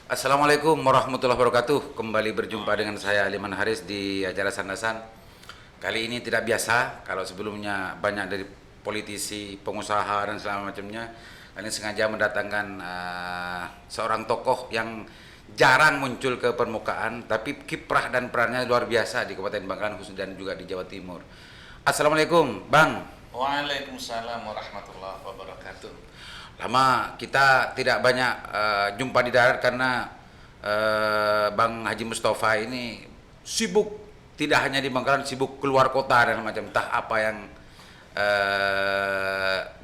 Assalamualaikum warahmatullahi wabarakatuh. Kembali berjumpa dengan saya Aliman Haris di acara Sandasan. Kali ini tidak biasa. Kalau sebelumnya banyak dari politisi, pengusaha dan segala macamnya, kali ini sengaja mendatangkan seorang tokoh yang jarang muncul ke permukaan, tapi kiprah dan perannya luar biasa di Kabupaten Bangkalan khusus dan juga di Jawa Timur. Assalamualaikum, Bang. Waalaikumsalam warahmatullahi wabarakatuh. Lama kita tidak banyak jumpa di darat karena Bang Haji Mustafa ini sibuk, tidak hanya di Bangkalan, sibuk keluar kota dan macam entah apa yang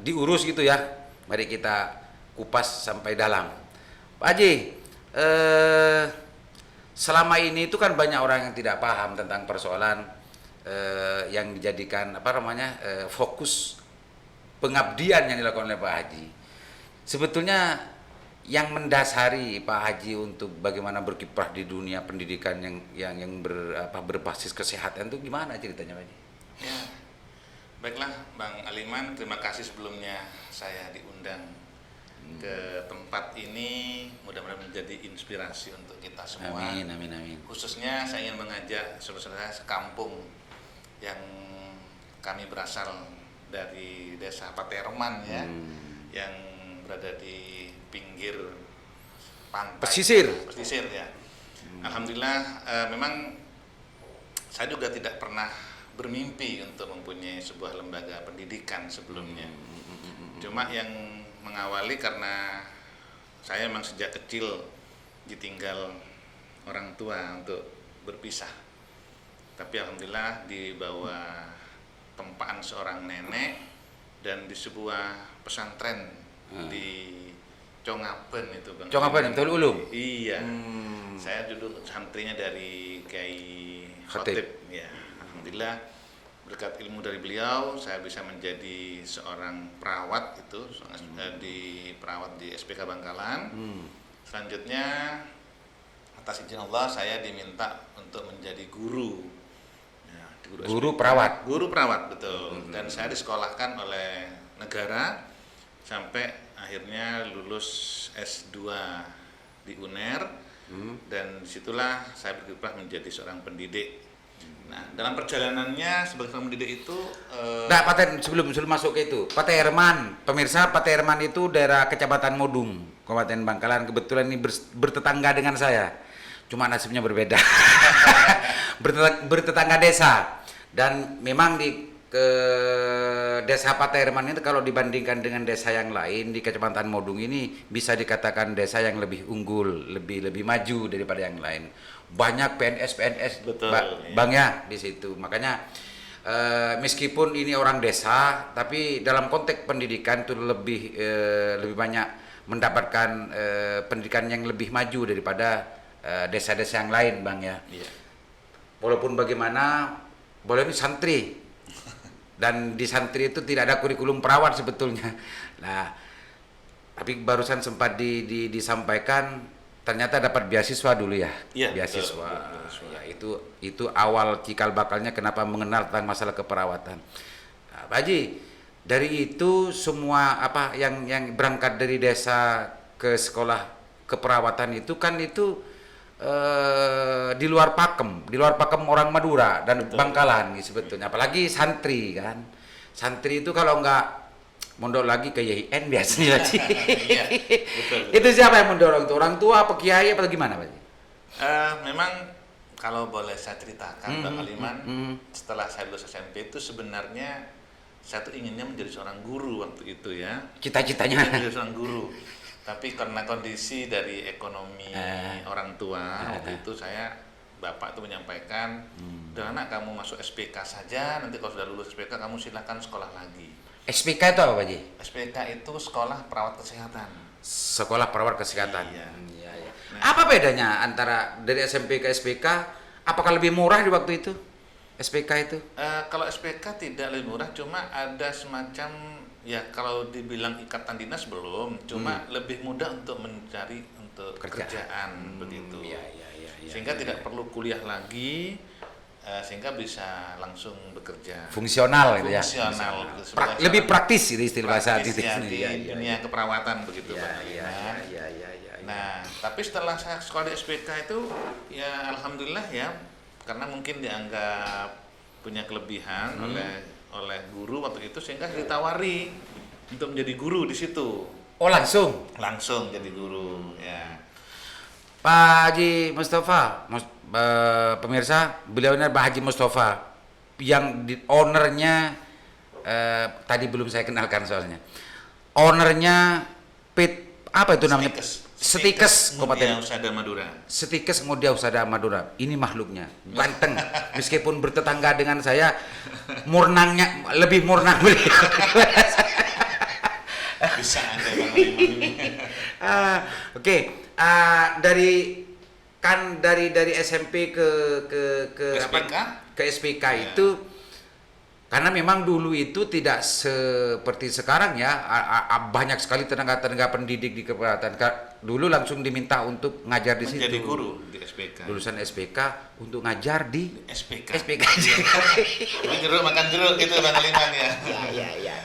diurus gitu ya. Mari kita kupas sampai dalam. Pak Haji, selama ini itu kan banyak orang yang tidak paham tentang persoalan yang dijadikan fokus pengabdian yang dilakukan oleh Pak Haji. Sebetulnya yang mendasari Pak Haji untuk bagaimana berkiprah di dunia pendidikan yang berbasis kesehatan itu gimana ceritanya Pak Haji? Ya, baiklah Bang Aliman, terima kasih sebelumnya saya diundang ke tempat ini, mudah-mudahan menjadi inspirasi untuk kita semua. Amin, amin, amin. Khususnya saya ingin mengajak saudara-saudara sekampung yang kami berasal dari desa Paterman ya, yang berada di pinggir pantai pesisir ya. Alhamdulillah, memang saya juga tidak pernah bermimpi untuk mempunyai sebuah lembaga pendidikan sebelumnya. Cuma yang mengawali karena saya memang sejak kecil ditinggal orang tua untuk berpisah. Tapi alhamdulillah di bawah tempaan seorang nenek dan di sebuah pesantren di Congapen itu Bang. Congapen, Betul Ulum? Iya. Saya dulu santrinya dari Kiai Khotib ya. Alhamdulillah berkat ilmu dari beliau saya bisa menjadi seorang perawat itu perawat di SPK Bangkalan. Selanjutnya atas izin Allah saya diminta untuk menjadi guru. Ya, guru perawat. Guru perawat betul. Dan saya disekolahkan oleh negara sampai akhirnya lulus S2 di UNER dan disitulah saya berkiprah menjadi seorang pendidik. Nah, dalam perjalanannya sebagai seorang pendidik itu Nah, sebelum masuk ke itu, Paterman, pemirsa, Paterman itu daerah Kecamatan Modung, Kabupaten Bangkalan. Kebetulan ini bertetangga dengan saya. Cuma nasibnya berbeda. bertetangga desa. Dan memang di desa Paterman itu kalau dibandingkan dengan desa yang lain di Kecamatan Modung ini bisa dikatakan desa yang lebih unggul, lebih maju daripada yang lain. Banyak PNS betul, Bang ya di situ. Makanya meskipun ini orang desa, tapi dalam konteks pendidikan itu lebih banyak mendapatkan pendidikan yang lebih maju daripada desa-desa yang lain, Bang ya. Iya. Walaupun bagaimana, boleh ini santri. Dan di santri itu tidak ada kurikulum perawat sebetulnya. Nah, tapi barusan sempat disampaikan ternyata dapat beasiswa dulu ya. Iya, beasiswa. betul. Ya, itu awal cikal bakalnya kenapa mengenal tentang masalah keperawatan. Nah, Pak Haji, dari itu semua yang berangkat dari desa ke sekolah keperawatan itu kan itu di luar pakem orang Madura dan betul. Bangkalan gitu sebetulnya, apalagi santri kan. Santri itu kalau enggak mondok lagi ke YIN biasanya. Iya, betul. Itu siapa yang mendorong itu? Orang tua apa kiai apa gimana Pak? Memang kalau boleh saya ceritakan Bang Aliman, setelah saya lulus SMP itu sebenarnya saya tuh inginnya menjadi seorang guru waktu itu ya. Cita-citanya menjadi seorang guru. Tapi karena kondisi dari ekonomi orang tua waktu itu bapak itu menyampaikan, "Udah anak, kamu masuk SPK saja, nanti kalau sudah lulus SPK kamu silakan sekolah lagi." SPK itu apa Pak Haji? SPK itu sekolah perawat kesehatan. Sekolah perawat kesehatan. Iya. Nah, apa bedanya antara dari SMP ke SPK? Apakah lebih murah di waktu itu? SPK itu? Kalau SPK tidak lebih murah, cuma ada semacam ya kalau dibilang ikatan dinas belum, cuma lebih mudah untuk mencari untuk pekerjaan begitu. Iya, sehingga tidak perlu kuliah lagi, sehingga bisa langsung bekerja. Fungsional gitu ya. Fungsional. Gitu, Lebih praktis itu istilah bahasa praktis ya, di iya. dunia keperawatan begitu. Iya. Nah, tapi setelah saya sekolah di SPK itu, ya alhamdulillah ya, karena mungkin dianggap punya kelebihan oleh guru waktu itu, sehingga ditawari untuk menjadi guru di situ. Oh langsung? Langsung jadi guru, ya. Pak Haji Mustafa, pemirsa, beliau ini Pak Haji Mustafa, yang ownernya, tadi belum saya kenalkan soalnya. Ownernya apa itu namanya? Stikes Mudia Usada Madura. Stikes Mudia Usada Madura. Ini makhluknya ganteng, meskipun bertetangga dengan saya, murnangnya lebih murnang beliau. Bisa Anda Bang Aliman ini. Oke, dari SMP ke SPK? Ke SPK Ya. itu, karena memang dulu itu tidak seperti sekarang ya, banyak sekali tenaga-tenaga pendidik di keperawatan. Dulu langsung diminta untuk ngajar di situ. Menjadi guru di SPK. Lulusan SPK untuk ngajar di SPK. SPK. Ini jeruk makan jeruk gitu Bang Aliman ya. Iya.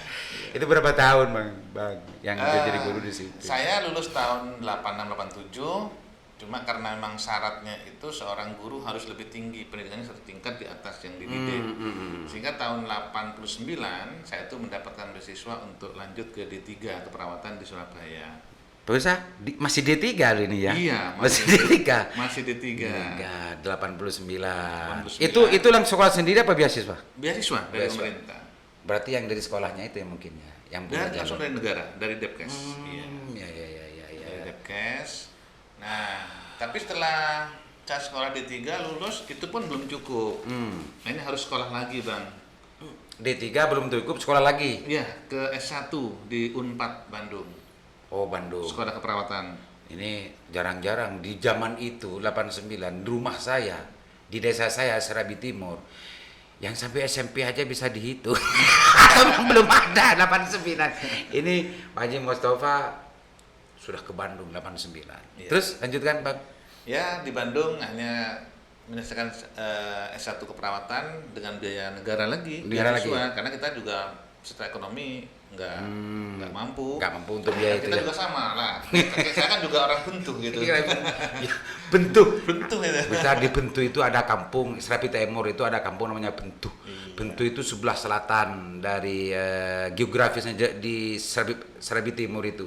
Itu berapa tahun Bang yang jadi guru di situ? Saya lulus tahun 86-87. Cuma karena memang syaratnya itu seorang guru harus lebih tinggi, pendidikannya satu tingkat di atas yang dididik. Sehingga tahun 89 saya itu mendapatkan beasiswa untuk lanjut ke D3 keperawatan di Surabaya. Pemirsa, masih D3 ini ya? Iya, masih D3. Masih D3. 89. Itu langsung sekolah sendiri apa beasiswa? Beasiswa dari pemerintah. Berarti yang dari sekolahnya itu ya mungkin ya, yang punya Dan langsung dari negara, dari Depkes. Iya. Iya. Dari Depkes. Nah, tapi setelah saya sekolah D3 lulus, itu pun belum cukup. Nah, ini harus sekolah lagi, Bang. D3 belum cukup, sekolah lagi? Iya, ke S1 di Unpad Bandung. Oh, Bandung. Sekolah keperawatan. Ini jarang-jarang di zaman itu 89 rumah saya di desa saya Serabi Timur yang sampai SMP aja bisa dihitung. Belum ada 89. Ini Pak Haji Mustafa sudah ke Bandung 89. Iya. Terus lanjutkan Bang. Ya, di Bandung hanya menyelesaikan S1 keperawatan dengan biaya negara lagi, beasiswa, karena kita juga secara ekonomi nggak mampu untuk biaya itu. Kita Ya. juga sama lah. Saya kan juga orang Bentuh gitu. Bentuh. Bentuh itu. Besar di Bentuh itu ada kampung Serabi Timur, itu ada kampung namanya Bentuh. Iya. Bentuh itu sebelah selatan dari geografisnya di Serabi Timur itu.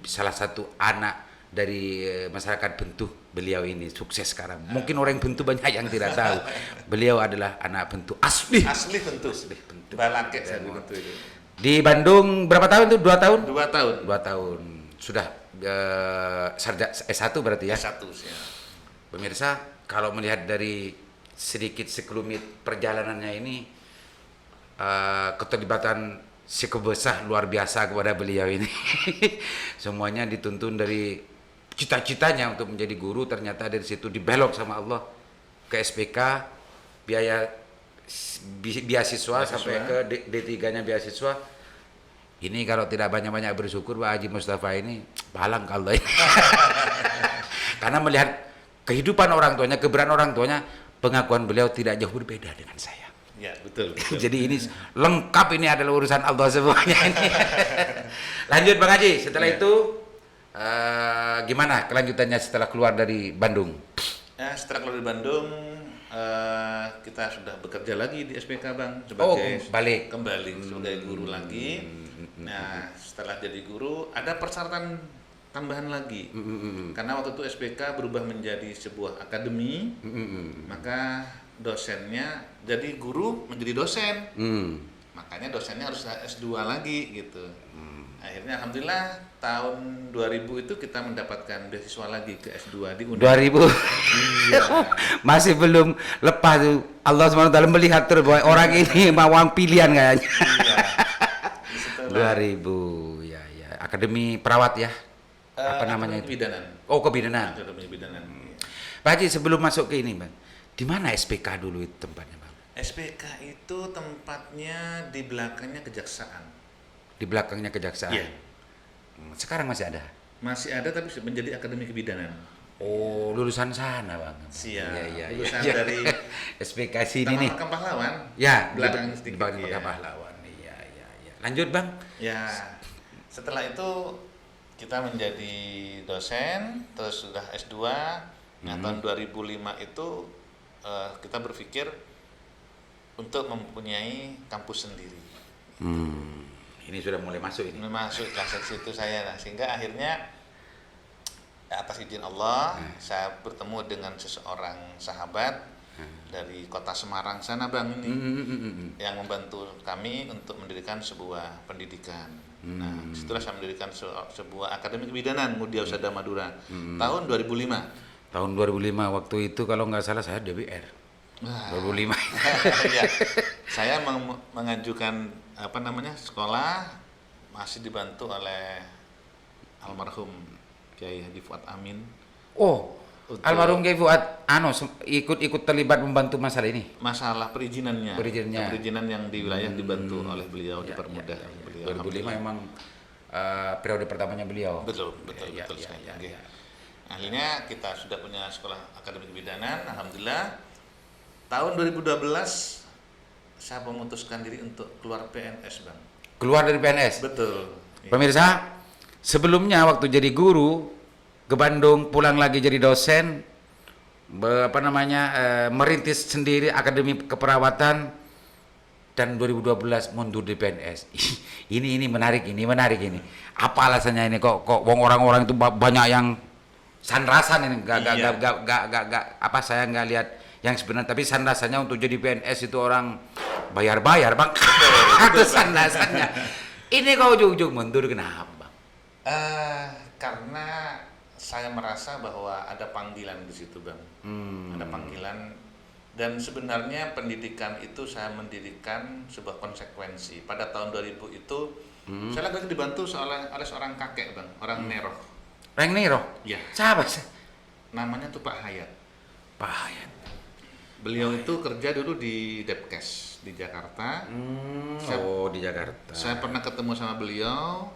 Salah satu anak dari masyarakat Bentuh, beliau ini sukses sekarang. Mungkin orang Bentuh banyak yang tidak tahu. Beliau adalah anak Bentuh asli. Asli Bentuh. Balake saya di Bentuh itu. Di Bandung berapa tahun itu? 2 tahun? 2 tahun. 2 tahun. Sudah sarjana S1 berarti ya? S1 sih. Ya. Pemirsa, kalau melihat dari sedikit sekelumit perjalanannya ini, keterlibatan psikobesah luar biasa kepada beliau ini. Semuanya dituntun dari cita-citanya untuk menjadi guru, ternyata dari situ dibelok sama Allah ke SPK, biaya beasiswa sampai ke D3-nya beasiswa. Ini kalau tidak banyak-banyak bersyukur Pak Haji Mustafa ini palang kalau ini. Karena melihat kehidupan orang tuanya, keberadaan orang tuanya, pengakuan beliau tidak jauh berbeda dengan saya. Ya, betul. Jadi ini lengkap, ini adalah urusan Allah semuanya ini. Lanjut Bang Haji, setelah itu gimana kelanjutannya setelah keluar dari Bandung? Setelah keluar dari Bandung, kita sudah bekerja lagi di SPK Bang sebagai kembali sebagai guru lagi. Nah, setelah jadi guru ada persyaratan tambahan lagi. Karena waktu itu SPK berubah menjadi sebuah akademi, maka dosennya jadi guru menjadi dosen. Makanya dosennya harus S2 lagi gitu. Akhirnya alhamdulillah tahun 2000 itu kita mendapatkan beasiswa lagi ke S2 di UNER. 2000. Iya. Masih belum lepas tuh. Allah SWT melihat terus bahwa orang ini mau pilihan kayaknya. Iya. 2000 ya. Akademi perawat ya. Apa namanya itu? Kebidanan. Oh, kebidanan. Akademi kebidanan. Pak Haji, sebelum masuk ke ini, Bang. Di mana SPK dulu itu tempatnya, Bang? SPK itu tempatnya di belakangnya kejaksaan. Di belakangnya kejaksaan. Iya. Sekarang masih ada? Masih ada tapi menjadi akademi kebidanan. Oh, lulusan sana, Bang. Siap. Iya. Lulusan dari SPK sini nih. Taman Pahlawan. Ya, belakang sedikit. Pahlawan. Iya. Lanjut, Bang. Ya. Setelah itu kita menjadi dosen, terus sudah S2. Nah, tahun 2005 itu kita berpikir untuk mempunyai kampus sendiri. Ini sudah mulai masuk ini. Masuk ke situ saya, sehingga akhirnya atas izin Allah saya bertemu dengan seseorang sahabat dari kota Semarang sana Bang ini yang membantu kami untuk mendirikan sebuah pendidikan. Nah, setelah saya mendirikan sebuah akademi kebidanan Mudia Usada Madura tahun 2005. Tahun 2005 waktu itu kalau nggak salah saya DBR. 2005. Ya, saya mengajukan sekolah masih dibantu oleh almarhum Kiai Haji Fuad Amin. Oh, almarhum Kiai Fuad ikut terlibat membantu masalah ini. Masalah perizinannya. Perizinan yang di wilayah dibantu oleh beliau, dipermudah beliau. 2005 memang periode pertamanya beliau. Betul sekali. Akhirnya kita sudah punya sekolah akademi kebidanan, alhamdulillah. Tahun 2012 saya memutuskan diri untuk keluar PNS, Bang. Keluar dari PNS. Betul. Pemirsa, sebelumnya waktu jadi guru ke Bandung, pulang lagi jadi dosen, merintis sendiri akademi keperawatan, dan 2012 mundur di PNS. Ini menarik ini. Apa alasannya ini kok orang-orang itu banyak yang sandrasan ini saya nggak lihat yang sebenarnya, tapi sandasannya untuk jadi PNS itu orang bayar Bang. Itu sandasannya. Ini kau ujung-ujung mundur kenapa Bang? Karena saya merasa bahwa ada panggilan di situ Bang. Ada panggilan, dan sebenarnya pendidikan itu saya mendirikan sebuah konsekuensi. Pada tahun 2000 itu saya lagi dibantu oleh seorang kakek Bang, orang Neroh. Orang Neroh? Ya. Siapa sih? Namanya tuh Pak Hayat. Pak Hayat. Beliau itu kerja dulu di Depkes di Jakarta. Di Jakarta. Saya pernah ketemu sama beliau.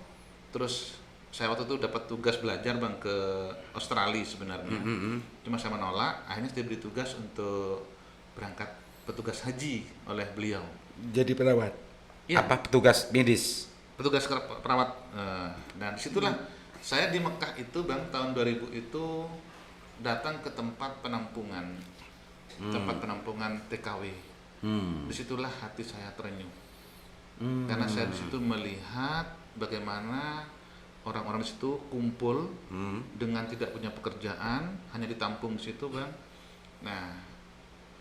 Terus saya waktu itu dapat tugas belajar Bang ke Australia sebenarnya. Cuma saya menolak. Akhirnya saya diberi tugas untuk berangkat petugas haji oleh beliau. Jadi perawat. Ya. Apa petugas medis? Petugas perawat. Dan disitulah saya di Mekah itu Bang tahun 2000 itu datang ke tempat penampungan. Tempat penampungan TKW. Disitulah hati saya terenyuh. Karena saya di situ melihat bagaimana orang-orang di situ kumpul dengan tidak punya pekerjaan, hanya ditampung di situ Bang. Nah,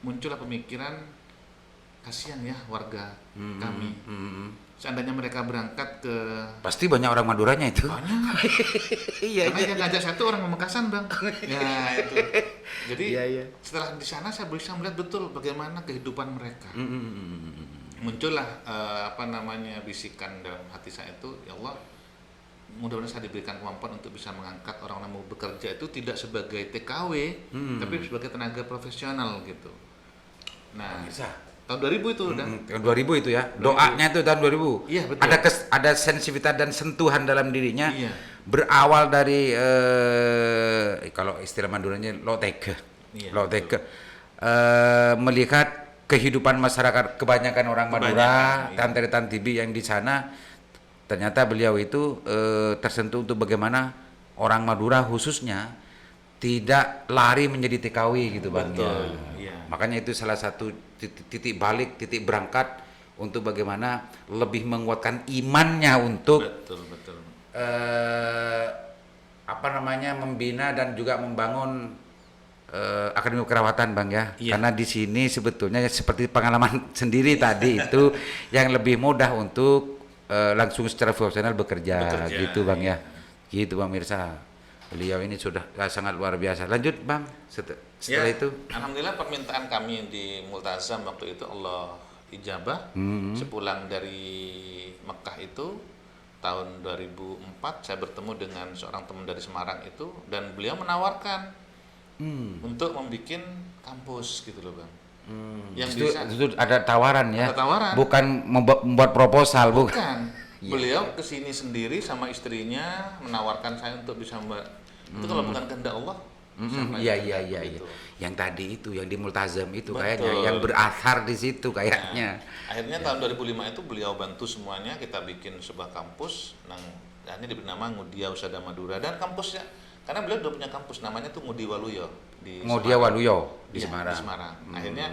muncullah pemikiran, kasihan ya warga kami. Seandainya mereka berangkat ke... Pasti banyak orang Maduranya itu. Banyak. Karena yang ngajak satu orang Pamekasan Bang. Ya itu. Jadi setelah di sana saya bisa melihat betul bagaimana kehidupan mereka. Muncullah bisikan dalam hati saya itu, ya Allah, mudah-mudahan saya diberikan kemampuan untuk bisa mengangkat orang-orang mau bekerja itu tidak sebagai TKW, tapi sebagai tenaga profesional gitu. Nah, tahun 2000 itu udah. Tahun 2000 itu ya. Doanya itu tahun 2000. Iya, betul. Ada sensitivitas dan sentuhan dalam dirinya. Iya. Berawal dari kalau istilah Maduranya loteke. Iya, Loteke. Melihat kehidupan masyarakat kebanyakan orang Madura, Tan Tibi yang di sana, ternyata beliau itu tersentuh untuk bagaimana orang Madura khususnya tidak lari menjadi TKW gitu Bang. Betul. Ya. Makanya itu salah satu titik balik, titik berangkat untuk bagaimana lebih menguatkan imannya untuk membina dan juga membangun akademi keperawatan Bang ya. Karena di sini sebetulnya seperti pengalaman sendiri tadi itu yang lebih mudah untuk langsung secara profesional bekerja gitu Bang ya. Gitu Bang Mirsa. Beliau ini sudah sangat luar biasa. Lanjut Bang, setelah itu. Alhamdulillah permintaan kami di Multazam waktu itu Allah ijabah. Sepulang dari Mekah itu tahun 2004 saya bertemu dengan seorang teman dari Semarang itu, dan beliau menawarkan untuk membuat kampus gitu loh Bang. Yang itu ada tawaran ya. Ada tawaran. Bukan membuat proposal, bukan. Beliau kesini sendiri sama istrinya menawarkan saya untuk bisa itu kalau bukan kehendak Allah Siapa Iya yang iya tergabung iya iya. itu. Yang tadi itu yang di Multazam itu Betul. kayaknya yang berasar di situ kayaknya. Akhirnya tahun 2005 itu beliau bantu semuanya, kita bikin sebuah kampus ini diberi nama Ngudia Usada Madura, dan kampusnya karena beliau udah punya kampus namanya tuh Ngudi Waluyo di Ngodia Semarang. Waluyo di Iya, Semarang. di Semarang. Akhirnya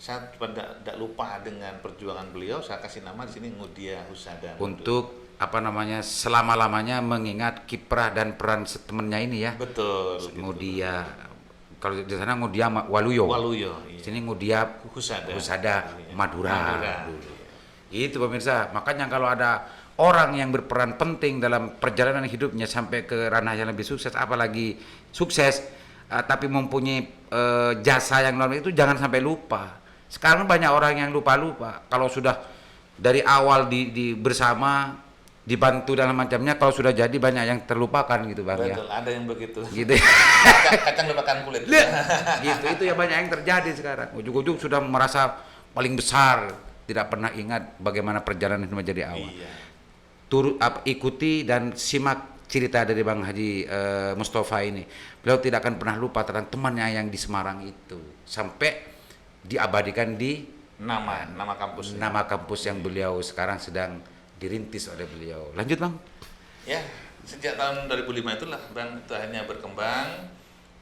saya tidak lupa dengan perjuangan beliau, saya kasih nama di sini Ngudia Usada Madura. Untuk apa namanya selama-lamanya mengingat kiprah dan peran temennya ini ya. Betul. Gitu. Ngudia kalau di sana Ngudia Waluyo. Waluyo. Di Iya. sini Ngudia Husada. Husada Madura. Madura. Dulu. Itu pemirsa, makanya kalau ada orang yang berperan penting dalam perjalanan hidupnya sampai ke ranah yang lebih sukses, apalagi sukses tapi mempunyai jasa yang luar biasa, itu jangan sampai lupa. Sekarang banyak orang yang lupa-lupa kalau sudah dari awal di bersama dibantu dalam macamnya, kalau sudah jadi banyak yang terlupakan gitu Bang. Betul, Ya. ada yang begitu. Gitu. Kacang lupakan kulit. Gitu itu ya banyak yang terjadi sekarang. Ujung-ujung sudah merasa paling besar, tidak pernah ingat bagaimana perjalanan itu menjadi awal. Iya. Ikuti dan simak cerita dari Bang Haji Mustafa ini. Beliau tidak akan pernah lupa tentang temannya yang di Semarang itu sampai diabadikan di Nama kampus. nama kampus yang beliau sekarang sedang dirintis oleh beliau. Lanjut Bang. Ya, sejak tahun 2005 itulah Bang itu akhirnya berkembang.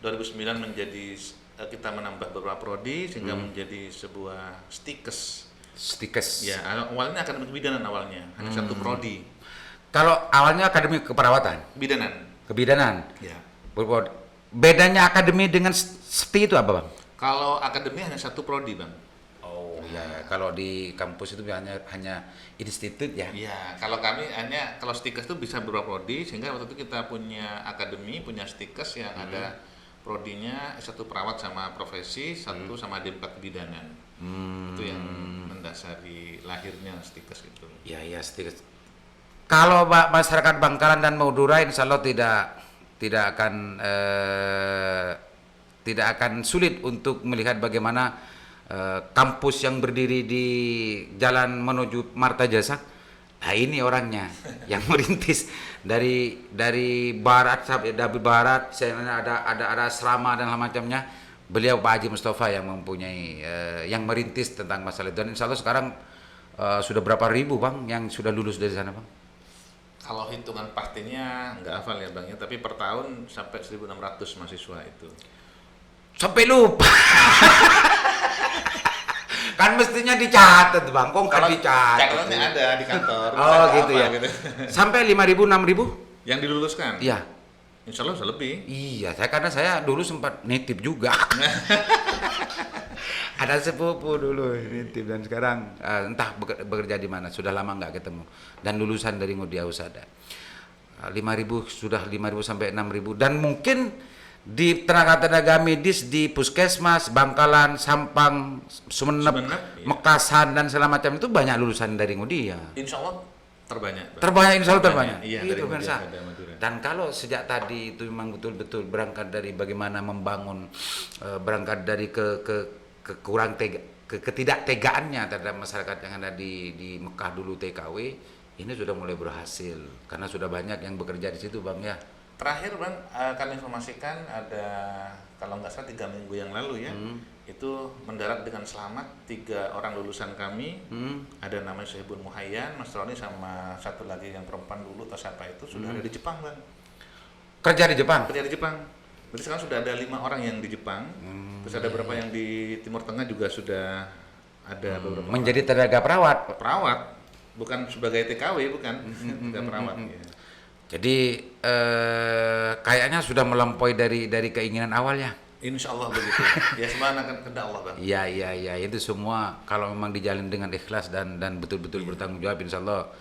2009 menjadi kita menambah beberapa prodi sehingga menjadi sebuah stikes. Stikes. Ya, awalnya akademik bidanan awalnya, hanya satu prodi. Kalau awalnya akademi keperawatan, Bidanan. kebidanan. Ya. Bedanya akademi dengan STI itu apa Bang? Kalau akademi hanya satu prodi, Bang. Oh ya, kalau di kampus itu hanya institut ya. Iya, kalau kami kalau stikes itu bisa beberapa prodi, sehingga waktu itu kita punya akademi, punya stikes yang ada prodinya satu perawat sama profesi, satu sama D4 kebidanan. Itu yang mendasari lahirnya stikes itu. Ya ya stikes. Kalau masyarakat Bangkalan dan Madura insya Allah tidak akan sulit untuk melihat bagaimana kampus yang berdiri di jalan menuju Marta Jasa. Nah ini orangnya yang merintis dari barat sampai dari barat, ada asrama dan macamnya. Beliau Pak Haji Mustafa yang mempunyai yang merintis tentang masalah itu. Dan insya Allah sekarang sudah berapa ribu Bang yang sudah lulus dari sana Bang? Kalau hitungan pastinya nggak hafal ya Bang ya, tapi per tahun sampai 1.600 mahasiswa itu. Sampai lupa. Kan mestinya dicatat Bang, kok nggak dicatat? Catatannya ada di kantor. Oh gitu apa, ya. Gitu. Sampai 5.000, 6.000? Yang diluluskan? Iya. Insya Allah bisa lebih. Iya, karena saya dulu sempat nitip juga. Ada sepupu dulu nitip dan sekarang entah bekerja di mana, sudah lama nggak ketemu. Dan lulusan dari Ngudia Usada. 5.000 sudah 5.000 sampai 6.000 dan mungkin di tenaga medis di Puskesmas, Bangkalan, Sampang, Sumenep, iya. Mekasan dan segala macam itu banyak lulusan dari Ngudia. Insya Allah terbanyak. Bang. Terbanyak insya Allah terbanyak. Iya, Itu dari pemirsa. Ngudia Madura. Dan kalau sejak tadi itu memang betul-betul berangkat dari bagaimana membangun, berangkat dari ketidaktegaannya terhadap masyarakat yang ada di Mekah dulu TKW, ini sudah mulai berhasil karena sudah banyak yang bekerja di situ Bang ya. Terakhir Bang, kami informasikan ada kalau nggak salah 3 minggu yang lalu ya, itu mendarat dengan selamat 3 orang lulusan kami. Ada namanya Sohibun Muhayyan, Mas Roni sama satu lagi yang perempuan dulu atau siapa itu sudah ada di Jepang Bang. Kerja di Jepang? Kerja di Jepang. Berarti sekarang sudah ada 5 orang yang di Jepang. Terus ada beberapa yang di Timur Tengah juga sudah ada beberapa. Menjadi tenaga perawat. Perawat, bukan sebagai TKW, bukan. Tenaga perawat. Ya. Jadi kayaknya sudah melampaui dari keinginan awalnya. Insya Allah begitu. Ya semua akan kehendak Allah Bang. Iya itu semua kalau memang dijalin dengan ikhlas dan betul-betul bertanggung jawab, insya Allah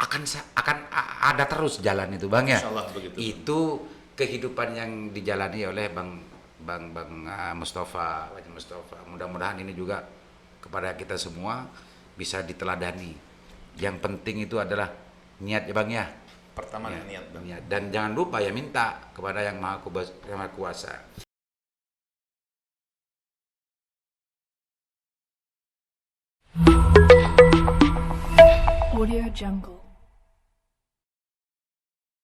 akan ada terus jalan itu Bang ya. Insya Allah begitu. Itu kehidupan yang dijalani oleh Bang Mustafa, Wajib Mustafa. Mudah-mudahan ini juga kepada kita semua bisa diteladani. Yang penting itu adalah niat ya Bang ya. Pertama Ya, niat Bang. niat. Dan jangan lupa ya minta kepada yang Maha Kuasa. Audio Jungle.